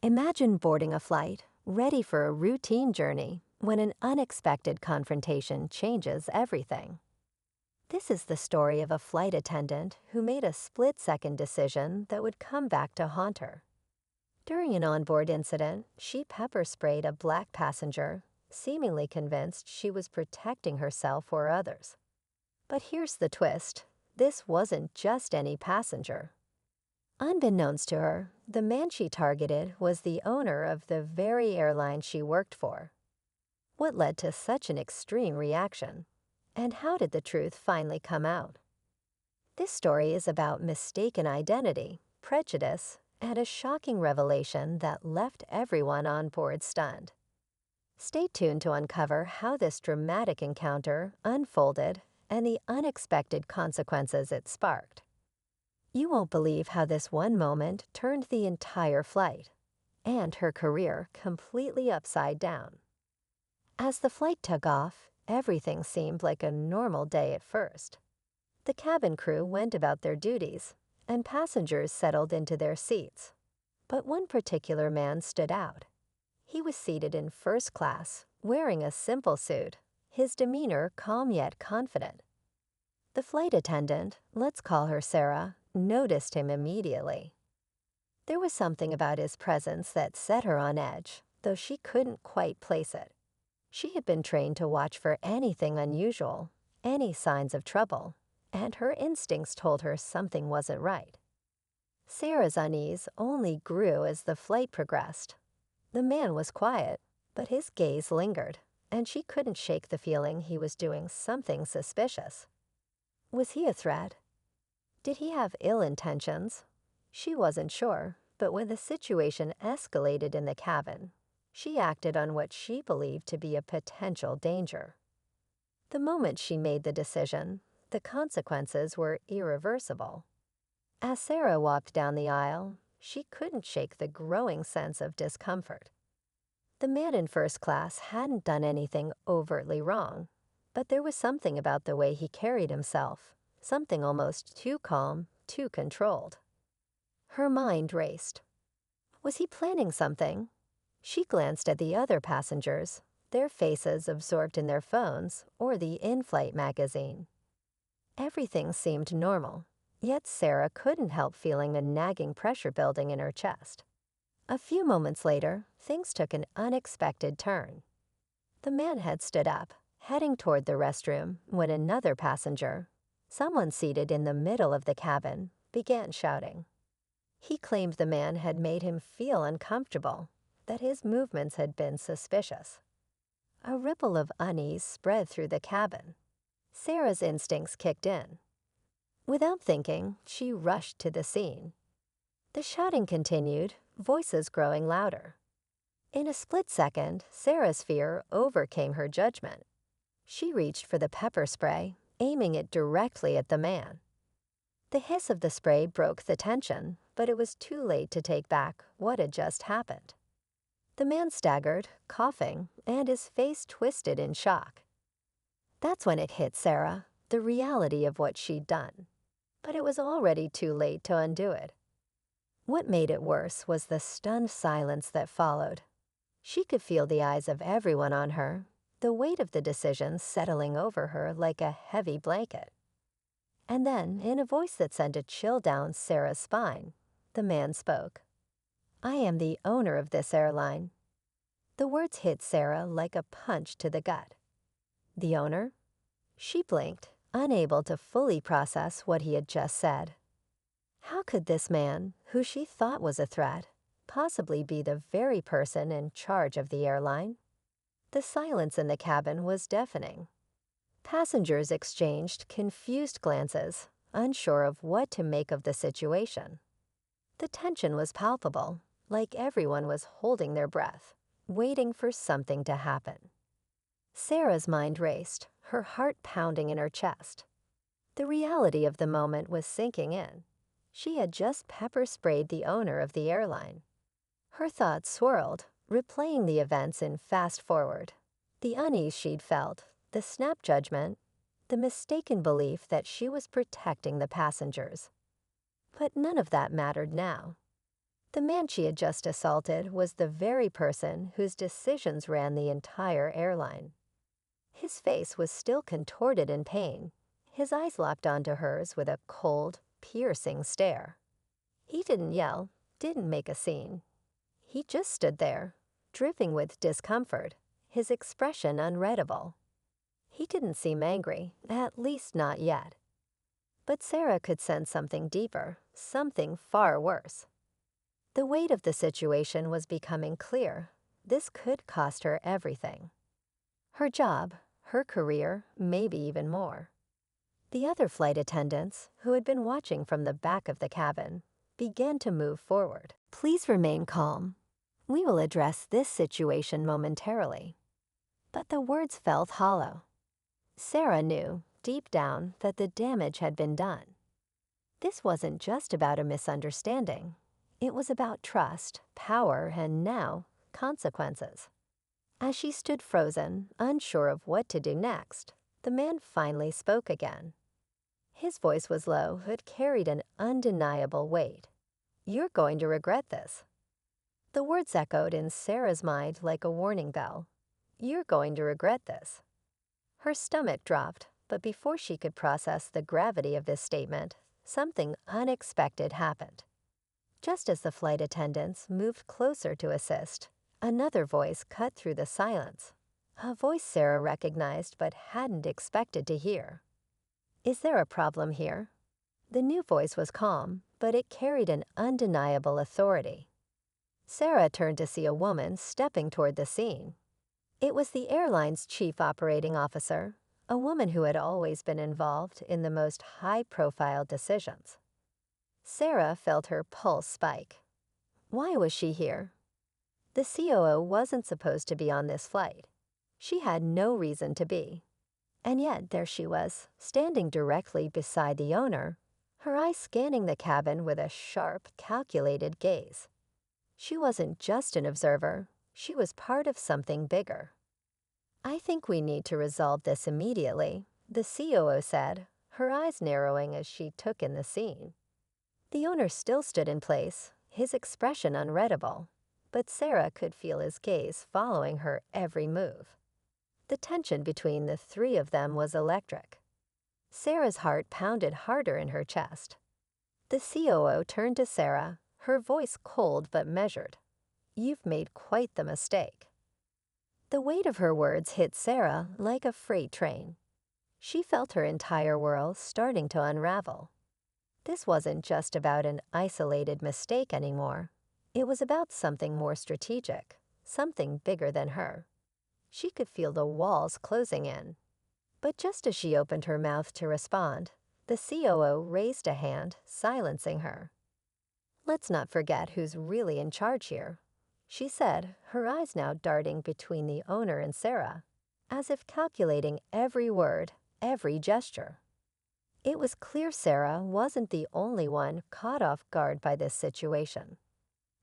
Imagine boarding a flight, ready for a routine journey, when an unexpected confrontation changes everything. This is the story of a flight attendant who made a split-second decision that would come back to haunt her. During an onboard incident, she pepper sprayed a black passenger, seemingly convinced she was protecting herself or others. But here's the twist. This wasn't just any passenger. Unbeknownst to her, the man she targeted was the owner of the very airline she worked for. What led to such an extreme reaction? And how did the truth finally come out? This story is about mistaken identity, prejudice, and a shocking revelation that left everyone on board stunned. Stay tuned to uncover how this dramatic encounter unfolded and the unexpected consequences it sparked. You won't believe how this one moment turned the entire flight and her career completely upside down. As the flight took off, everything seemed like a normal day at first. The cabin crew went about their duties, and passengers settled into their seats. But one particular man stood out. He was seated in first class, wearing a simple suit, his demeanor calm yet confident. The flight attendant, let's call her Sarah, noticed him immediately. There was something about his presence that set her on edge, though she couldn't quite place it. She had been trained to watch for anything unusual, any signs of trouble, and her instincts told her something wasn't right. Sarah's unease only grew as the flight progressed. The man was quiet, but his gaze lingered, and she couldn't shake the feeling he was doing something suspicious. Was he a threat? Did he have ill intentions? She wasn't sure, but when the situation escalated in the cabin, she acted on what she believed to be a potential danger. The moment she made the decision, the consequences were irreversible. As Sarah walked down the aisle, she couldn't shake the growing sense of discomfort. The man in first class hadn't done anything overtly wrong, but there was something about the way he carried himself, something almost too calm, too controlled. Her mind raced. Was he planning something? She glanced at the other passengers, their faces absorbed in their phones or the in-flight magazine. Everything seemed normal, yet Sarah couldn't help feeling a nagging pressure building in her chest. A few moments later, things took an unexpected turn. The man had stood up, heading toward the restroom, when another passenger, someone seated in the middle of the cabin, began shouting. He claimed the man had made him feel uncomfortable, that his movements had been suspicious. A ripple of unease spread through the cabin. Sarah's instincts kicked in. Without thinking, she rushed to the scene. The shouting continued, voices growing louder. In a split second, Sarah's fear overcame her judgment. She reached for the pepper spray, aiming it directly at the man. The hiss of the spray broke the tension, but it was too late to take back what had just happened. The man staggered, coughing, and his face twisted in shock. That's when it hit Sarah, the reality of what she'd done. But it was already too late to undo it. What made it worse was the stunned silence that followed. She could feel the eyes of everyone on her, the weight of the decision settling over her like a heavy blanket. And then, in a voice that sent a chill down Sarah's spine, the man spoke. "I am the owner of this airline." The words hit Sarah like a punch to the gut. The owner? She blinked, unable to fully process what he had just said. How could this man, who she thought was a threat, possibly be the very person in charge of the airline? The silence in the cabin was deafening. Passengers exchanged confused glances, unsure of what to make of the situation. The tension was palpable, like everyone was holding their breath, waiting for something to happen. Sarah's mind raced, her heart pounding in her chest. The reality of the moment was sinking in. She had just pepper sprayed the owner of the airline. Her thoughts swirled, replaying the events in fast forward. The unease she'd felt, the snap judgment, the mistaken belief that she was protecting the passengers. But none of that mattered now. The man she had just assaulted was the very person whose decisions ran the entire airline. His face was still contorted in pain. His eyes locked onto hers with a cold, piercing stare. He didn't yell, didn't make a scene. He just stood there, dripping with discomfort, his expression unreadable. He didn't seem angry, at least not yet. But Sarah could sense something deeper, something far worse. The weight of the situation was becoming clear. This could cost her everything. Her job, her career, maybe even more. The other flight attendants, who had been watching from the back of the cabin, began to move forward. "Please remain calm. We will address this situation momentarily." But the words felt hollow. Sarah knew, deep down, that the damage had been done. This wasn't just about a misunderstanding. It was about trust, power, and now, consequences. As she stood frozen, unsure of what to do next, the man finally spoke again. His voice was low, but carried an undeniable weight. "You're going to regret this." The words echoed in Sarah's mind like a warning bell. "You're going to regret this." Her stomach dropped, but before she could process the gravity of this statement, something unexpected happened. Just as the flight attendants moved closer to assist, another voice cut through the silence, a voice Sarah recognized but hadn't expected to hear. "Is there a problem here?" The new voice was calm, but it carried an undeniable authority. Sarah turned to see a woman stepping toward the scene. It was the airline's chief operating officer, a woman who had always been involved in the most high-profile decisions. Sarah felt her pulse spike. Why was she here? The COO wasn't supposed to be on this flight. She had no reason to be. And yet there she was, standing directly beside the owner, her eyes scanning the cabin with a sharp, calculated gaze. She wasn't just an observer, she was part of something bigger. "I think we need to resolve this immediately," the COO said, her eyes narrowing as she took in the scene. The owner still stood in place, his expression unreadable, but Sarah could feel his gaze following her every move. The tension between the three of them was electric. Sarah's heart pounded harder in her chest. The COO turned to Sarah, her voice cold but measured. "You've made quite the mistake." The weight of her words hit Sarah like a freight train. She felt her entire world starting to unravel. This wasn't just about an isolated mistake anymore. It was about something more strategic, something bigger than her. She could feel the walls closing in. But just as she opened her mouth to respond, the COO raised a hand, silencing her. "Let's not forget who's really in charge here," she said, her eyes now darting between the owner and Sarah, as if calculating every word, every gesture. It was clear Sarah wasn't the only one caught off guard by this situation.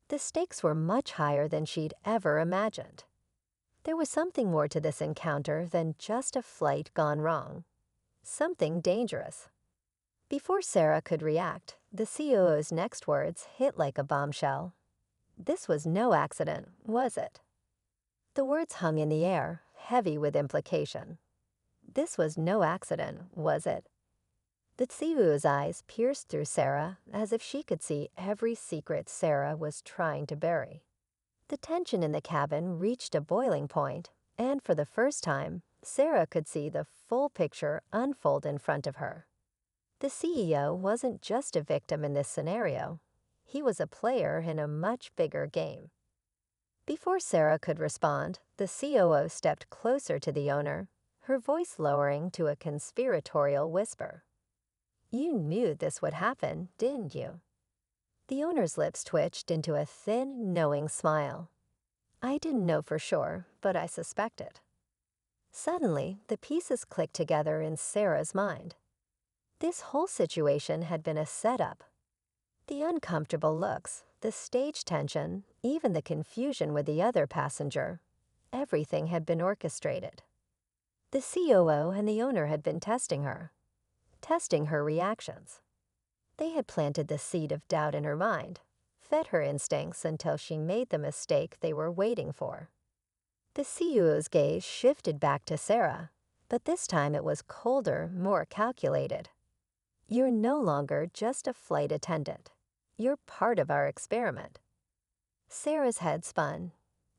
The stakes were much higher than she'd ever imagined. There was something more to this encounter than just a flight gone wrong. Something dangerous. Before Sarah could react, the COO's next words hit like a bombshell. "This was no accident, was it?" The words hung in the air, heavy with implication. This was no accident, was it? The COO's eyes pierced through Sarah as if she could see every secret Sarah was trying to bury. The tension in the cabin reached a boiling point, and for the first time, Sarah could see the full picture unfold in front of her. The CEO wasn't just a victim in this scenario. He was a player in a much bigger game. Before Sarah could respond, the COO stepped closer to the owner, her voice lowering to a conspiratorial whisper. "You knew this would happen, didn't you?" The owner's lips twitched into a thin, knowing smile. "I didn't know for sure, but I suspected." Suddenly, the pieces clicked together in Sarah's mind. This whole situation had been a setup. The uncomfortable looks, the stage tension, even the confusion with the other passenger, everything had been orchestrated. The COO and the owner had been testing her reactions. They had planted the seed of doubt in her mind, fed her instincts until she made the mistake they were waiting for. The CEO's gaze shifted back to Sarah, but this time it was colder, more calculated. You're no longer just a flight attendant. You're part of our experiment. Sarah's head spun.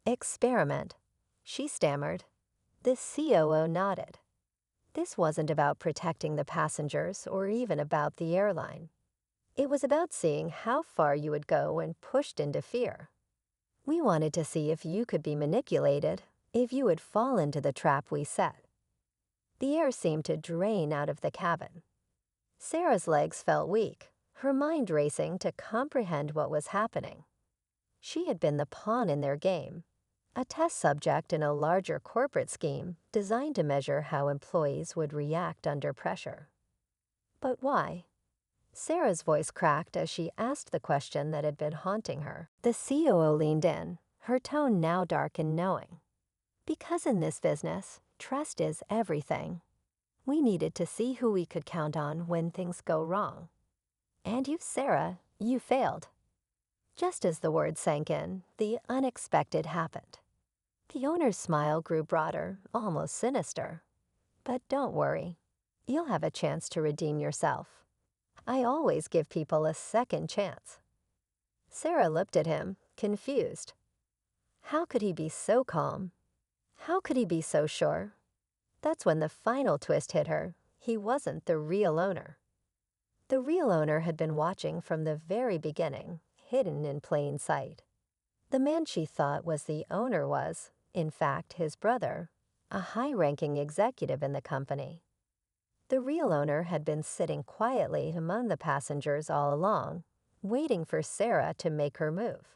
Experiment. She stammered. The COO nodded. This wasn't about protecting the passengers or even about the airline. It was about seeing how far you would go when pushed into fear. We wanted to see if you could be manipulated, if you would fall into the trap we set. The air seemed to drain out of the cabin. Sarah's legs felt weak, her mind racing to comprehend what was happening. She had been the pawn in their game, a test subject in a larger corporate scheme designed to measure how employees would react under pressure. But why? Sarah's voice cracked as she asked the question that had been haunting her. The COO leaned in, her tone now dark and knowing. Because in this business, trust is everything. We needed to see who we could count on when things go wrong. And you, Sarah, you failed. Just as the words sank in, the unexpected happened. The owner's smile grew broader, almost sinister. But don't worry. You'll have a chance to redeem yourself. I always give people a second chance. Sarah looked at him, confused. How could he be so calm? How could he be so sure? That's when the final twist hit her. He wasn't the real owner. The real owner had been watching from the very beginning, hidden in plain sight. The man she thought was the owner was, in fact, his brother, a high-ranking executive in the company. The real owner had been sitting quietly among the passengers all along, waiting for Sarah to make her move.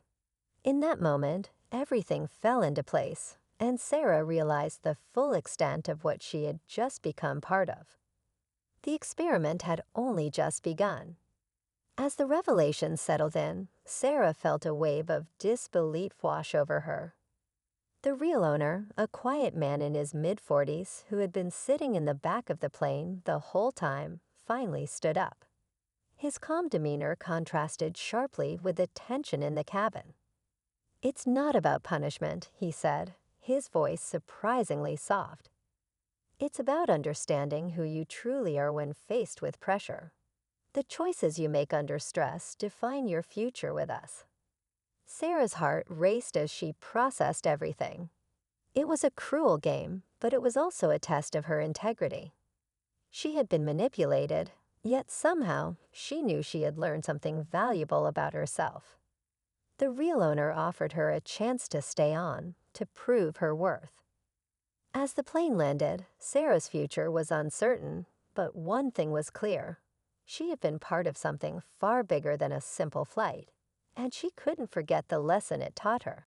In that moment, everything fell into place, and Sarah realized the full extent of what she had just become part of. The experiment had only just begun. As the revelation settled in, Sarah felt a wave of disbelief wash over her. The real owner, a quiet man in his mid-40s who had been sitting in the back of the plane the whole time, finally stood up. His calm demeanor contrasted sharply with the tension in the cabin. "It's not about punishment," he said, his voice surprisingly soft. "It's about understanding who you truly are when faced with pressure. The choices you make under stress define your future with us." Sarah's heart raced as she processed everything. It was a cruel game, but it was also a test of her integrity. She had been manipulated, yet somehow she knew she had learned something valuable about herself. The real owner offered her a chance to stay on, to prove her worth. As the plane landed, Sarah's future was uncertain, but one thing was clear. She had been part of something far bigger than a simple flight, and she couldn't forget the lesson it taught her.